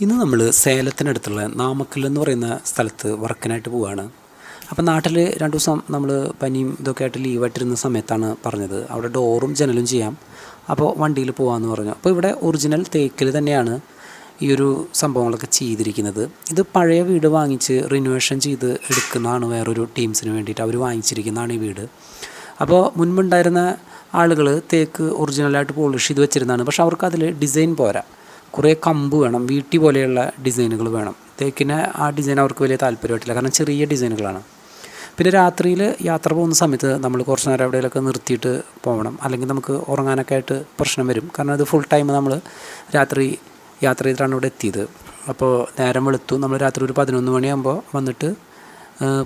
ഇന്ന് നമ്മൾ സേലത്തിനടുത്തുള്ള നാമക്കൽ എന്ന് പറയുന്ന സ്ഥലത്ത് വർക്കിനായിട്ട് പോവുകയാണ്. അപ്പോൾ നാട്ടിൽ 2 ദിവസം നമ്മൾ പനിയും ഇതൊക്കെ ആയിട്ട് ലീവായിട്ടിരുന്ന സമയത്താണ് പറഞ്ഞത് അവിടെ ഡോറും ജനലും ചെയ്യാം, അപ്പോൾ വണ്ടിയിൽ പോകാമെന്ന് പറഞ്ഞു. അപ്പോൾ ഇവിടെ ഒറിജിനൽ തേക്കിൽ തന്നെയാണ് ഈ ഒരു സംഭവങ്ങളൊക്കെ ചെയ്തിരിക്കുന്നത്. ഇത് പഴയ വീട് വാങ്ങിച്ച് റിനോവേഷൻ ചെയ്ത് എടുക്കുന്നതാണ് വേറൊരു ടീംസിന് വേണ്ടിയിട്ട് അവർ വാങ്ങിച്ചിരിക്കുന്നതാണ് ഈ വീട്. അപ്പോൾ മുൻപുണ്ടായിരുന്ന ആളുകൾ തേക്ക് ഒറിജിനലായിട്ട് പോളിഷ് ചെയ്ത് വെച്ചിരുന്നതാണ്. പക്ഷേ അവർക്ക് അതിൽ ഡിസൈൻ പോരാ, കുറേ കമ്പ് വേണം, വീട്ടി പോലെയുള്ള ഡിസൈനുകൾ വേണം. തേക്കിന് ആ ഡിസൈൻ അവർക്ക് വലിയ താല്പര്യമായിട്ടില്ല, കാരണം ചെറിയ ഡിസൈനുകളാണ്. പിന്നെ രാത്രിയിൽ യാത്ര പോകുന്ന സമയത്ത് നമ്മൾ കുറച്ച് നേരം എവിടെയെങ്കിലൊക്കെ നിർത്തിയിട്ട് പോകണം, അല്ലെങ്കിൽ നമുക്ക് ഉറങ്ങാനൊക്കെ ആയിട്ട് പ്രശ്നം വരും. കാരണം അത് ഫുൾ ടൈം നമ്മൾ രാത്രി യാത്ര ചെയ്തിട്ടാണ് ഇവിടെ എത്തിയത്. അപ്പോൾ നേരം വെളുത്തു, നമ്മൾ രാത്രി ഒരു 11 മണിയാകുമ്പോൾ വന്നിട്ട്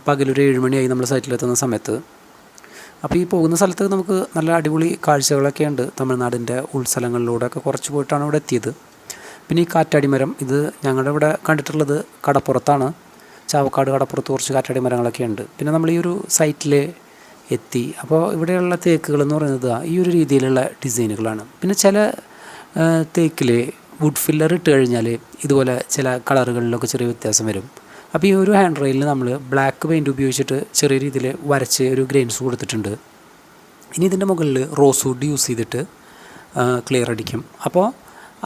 പകലൊരു 7 മണിയായി നമ്മൾ സൈറ്റിലെത്തുന്ന സമയത്ത്. അപ്പോൾ ഈ പോകുന്ന സ്ഥലത്ത് നമുക്ക് നല്ല അടിപൊളി കാഴ്ചകളൊക്കെ ഉണ്ട്. തമിഴ്നാടിൻ്റെ ഉൾസ്ഥലങ്ങളിലൂടെയൊക്കെ കുറച്ച് പോയിട്ടാണ് ഇവിടെ എത്തിയത്. പിന്നെ ഈ കാറ്റാടി മരം, ഇത് ഞങ്ങളുടെ ഇവിടെ കണ്ടിട്ടുള്ളത് കടപ്പുറത്താണ്, ചാവക്കാട് കടപ്പുറത്ത് കുറച്ച് കാറ്റാടി മരങ്ങളൊക്കെ ഉണ്ട്. പിന്നെ നമ്മൾ ഈ ഒരു സൈറ്റിൽ എത്തി. അപ്പോൾ ഇവിടെയുള്ള തേക്കുകളെന്ന് പറയുന്നത് ഈ ഒരു രീതിയിലുള്ള ഡിസൈനുകളാണ്. പിന്നെ ചില തേക്കിൽ വുഡ് ഫില്ലർ ഇട്ട് കഴിഞ്ഞാൽ ഇതുപോലെ ചില കളറുകളിലൊക്കെ ചെറിയ വ്യത്യാസം വരും. അപ്പോൾ ഈ ഒരു ഹാൻഡ് റെയിലിൽ നമ്മൾ ബ്ലാക്ക് പെയിൻറ്റ് ഉപയോഗിച്ചിട്ട് ചെറിയ രീതിയിൽ വരച്ച് ഒരു ഗ്രെയിൻസ് കൊടുത്തിട്ടുണ്ട്. ഇനി ഇതിൻ്റെ മുകളിൽ റോസ് വുഡ് യൂസ് ചെയ്തിട്ട് ക്ലിയർ അടിക്കും. അപ്പോൾ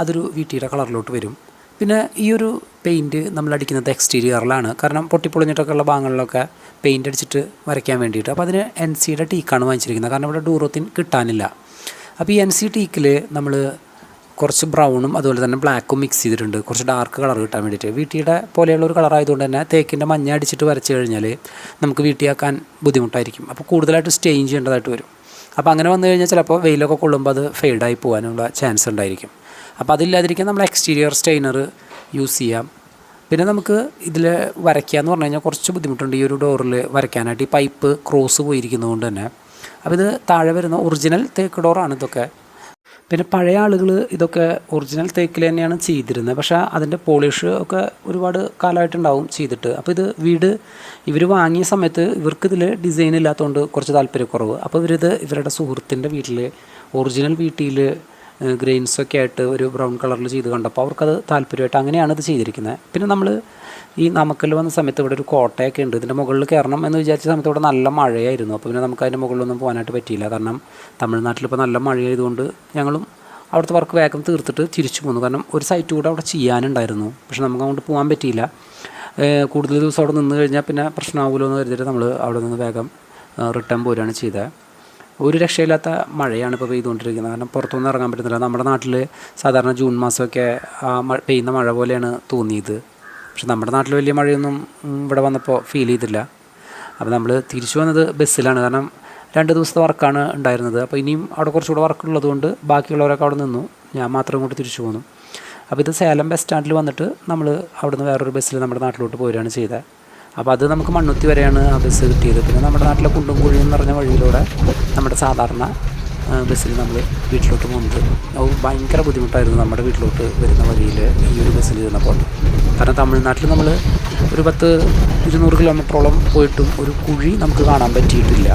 അതൊരു വീട്ടിയുടെ കളറിലോട്ട് വരും. പിന്നെ ഈ ഒരു പെയിൻറ്റ് നമ്മൾ അടിക്കുന്നത് എക്സ്റ്റീരിയറിലാണ്, കാരണം പൊട്ടിപ്പൊളിഞ്ഞിട്ടൊക്കെ ഉള്ള ഭാഗങ്ങളിലൊക്കെ പെയിൻറ്റ് അടിച്ചിട്ട് വരയ്ക്കാൻ വേണ്ടിയിട്ട്. അപ്പോൾ അതിന് NCയുടെ ടീക്കാണ് വാങ്ങിച്ചിരിക്കുന്നത്, കാരണം ഇവിടെ ഡൂറോത്തിൻ കിട്ടാനില്ല. അപ്പോൾ ഈ NC ടീക്കിൽ നമ്മൾ കുറച്ച് ബ്രൗണും അതുപോലെ തന്നെ ബ്ലാക്കും മിക്സ് ചെയ്തിട്ടുണ്ട്, കുറച്ച് ഡാർക്ക് കളർ കിട്ടാൻ വേണ്ടിയിട്ട്. വീട്ടിയുടെ പോലെയുള്ള ഒരു കളറായതുകൊണ്ട് തന്നെ തേക്കിൻ്റെ മഞ്ഞ അടിച്ചിട്ട് വരച്ച് കഴിഞ്ഞാൽ നമുക്ക് വീട്ടിയാക്കാൻ ബുദ്ധിമുട്ടായിരിക്കും. അപ്പോൾ കൂടുതലായിട്ട് സ്റ്റെയിൻ ചെയ്യേണ്ടതായിട്ട് വരും. അപ്പോൾ അങ്ങനെ വന്നു കഴിഞ്ഞാൽ ചിലപ്പോൾ വെയിലൊക്കെ കൊള്ളുമ്പോൾ അത് ഫെയ്ഡായി പോകാനുള്ള ചാൻസ് ഉണ്ടായിരിക്കും. അപ്പോൾ അതില്ലാതിരിക്കാൻ നമ്മൾ എക്സ്റ്റീരിയർ സ്റ്റെയിനർ യൂസ് ചെയ്യാം. പിന്നെ നമുക്ക് ഇതിൽ വരയ്ക്കുക എന്ന് പറഞ്ഞു കഴിഞ്ഞാൽ കുറച്ച് ബുദ്ധിമുട്ടുണ്ട് ഈ ഒരു ഡോറിൽ വരയ്ക്കാനായിട്ട്. ഈ പൈപ്പ് ക്രോസ് പോയിരിക്കുന്നതുകൊണ്ട് തന്നെ. അപ്പോൾ ഇത് താഴെ വരുന്ന ഒറിജിനൽ തേക്ക് ഡോറാണ് ഇതൊക്കെ. പിന്നെ പഴയ ആളുകൾ ഇതൊക്കെ ഒറിജിനൽ തേക്കിൽ തന്നെയാണ് ചെയ്തിരുന്നത്, പക്ഷേ അതിൻ്റെ പോളിഷ് ഒക്കെ ഒരുപാട് കാലമായിട്ടുണ്ടാവും ചെയ്തിട്ട്. അപ്പോൾ ഇത് വീട് ഇവർ വാങ്ങിയ സമയത്ത് ഇവർക്കിതിൽ ഡിസൈൻ ഇല്ലാത്തതുകൊണ്ട് കുറച്ച് താല്പര്യക്കുറവ്. അപ്പോൾ ഇവരുടെ സുഹൃത്തിൻ്റെ വീട്ടിൽ ഒറിജിനൽ വീട്ടിൽ ഗ്രെയിൻസൊക്കെ ആയിട്ട് ഒരു ബ്രൗൺ കളറിൽ ചെയ്ത് കണ്ടപ്പോൾ അവർക്കത് താല്പര്യമായിട്ട് അങ്ങനെയാണ് ഇത് ചെയ്തിരിക്കുന്നത്. പിന്നെ നമ്മൾ ഈ നാമക്കൽ വന്ന സമയത്ത് ഇവിടെ ഒരു കോട്ടയൊക്കെ ഉണ്ട്, ഇതിൻ്റെ മുകളിൽ കയറണം എന്ന് വിചാരിച്ച സമയത്ത് ഇവിടെ നല്ല മഴയായിരുന്നു. അപ്പോൾ പിന്നെ നമുക്ക് അതിൻ്റെ മുകളിലൊന്നും പോകാനായിട്ട് പറ്റിയില്ല, കാരണം തമിഴ്നാട്ടിലിപ്പോൾ നല്ല മഴയായതുകൊണ്ട് ഞങ്ങളും അവിടുത്തെ വർക്ക് വേഗം തീർത്തിട്ട് തിരിച്ചു പോന്നു. കാരണം ഒരു സൈറ്റ് കൂടെ അവിടെ ചെയ്യാനുണ്ടായിരുന്നു, പക്ഷെ നമുക്ക് അങ്ങോട്ട് പോകാൻ പറ്റിയില്ല. കൂടുതൽ ദിവസം അവിടെ നിന്ന് കഴിഞ്ഞാൽ പിന്നെ പ്രശ്നമാകുമല്ലോ എന്ന് കരുതിയിട്ട് നമ്മൾ അവിടെ നിന്ന് വേഗം റിട്ടേൺ പോരുകയാണ് ചെയ്തത്. ഒരു രക്ഷയില്ലാത്ത മഴയാണ് ഇപ്പോൾ പെയ്തുകൊണ്ടിരിക്കുന്നത്, കാരണം പുറത്തൊന്നും ഇറങ്ങാൻ പറ്റുന്നില്ല. നമ്മുടെ നാട്ടിൽ സാധാരണ ജൂൺ മാസമൊക്കെ പെയ്യുന്ന മഴ പോലെയാണ് തോന്നിയത്. പക്ഷെ നമ്മുടെ നാട്ടിൽ വലിയ മഴയൊന്നും ഇവിടെ വന്നപ്പോൾ ഫീൽ ചെയ്തില്ല. അപ്പോൾ നമ്മൾ തിരിച്ചു വന്നത് ബസ്സിലാണ്, കാരണം 2 ദിവസത്തെ വർക്കാണ് ഉണ്ടായിരുന്നത്. അപ്പോൾ ഇനിയും അവിടെ കുറച്ചുകൂടെ വർക്കുള്ളതുകൊണ്ട് ബാക്കിയുള്ളവരൊക്കെ അവിടെ നിന്നു, ഞാൻ മാത്രം ഇങ്ങോട്ട് തിരിച്ചു പോന്നു. അപ്പോൾ ഇത് സേലം ബസ് സ്റ്റാൻഡിൽ വന്നിട്ട് നമ്മൾ അവിടുന്ന് വേറൊരു ബസ്സിൽ നമ്മുടെ നാട്ടിലോട്ട് പോരുകയാണ് ചെയ്തത്. അപ്പോൾ അത് നമുക്ക് മണ്ണുത്തി വരെയാണ് ആ ബസ് കിട്ടിയത്. പിന്നെ നമ്മുടെ നാട്ടിലെ കുണ്ടും കുഴിയും നിറഞ്ഞ വഴിയിലൂടെ നമ്മുടെ സാധാരണ ബസ്സിൽ നമ്മൾ വീട്ടിലോട്ട് പോകുന്നത് ഭയങ്കര ബുദ്ധിമുട്ടായിരുന്നു. നമ്മുടെ വീട്ടിലോട്ട് വരുന്ന വഴിയിൽ ഈ ഒരു ബസ്സിൽ ഇരുന്നപ്പോൾ, കാരണം തമിഴ്നാട്ടിൽ നമ്മൾ ഒരു 10-200 കിലോമീറ്ററോളം പോയിട്ടും ഒരു കുഴി നമുക്ക് കാണാൻ പറ്റിയിട്ടില്ല.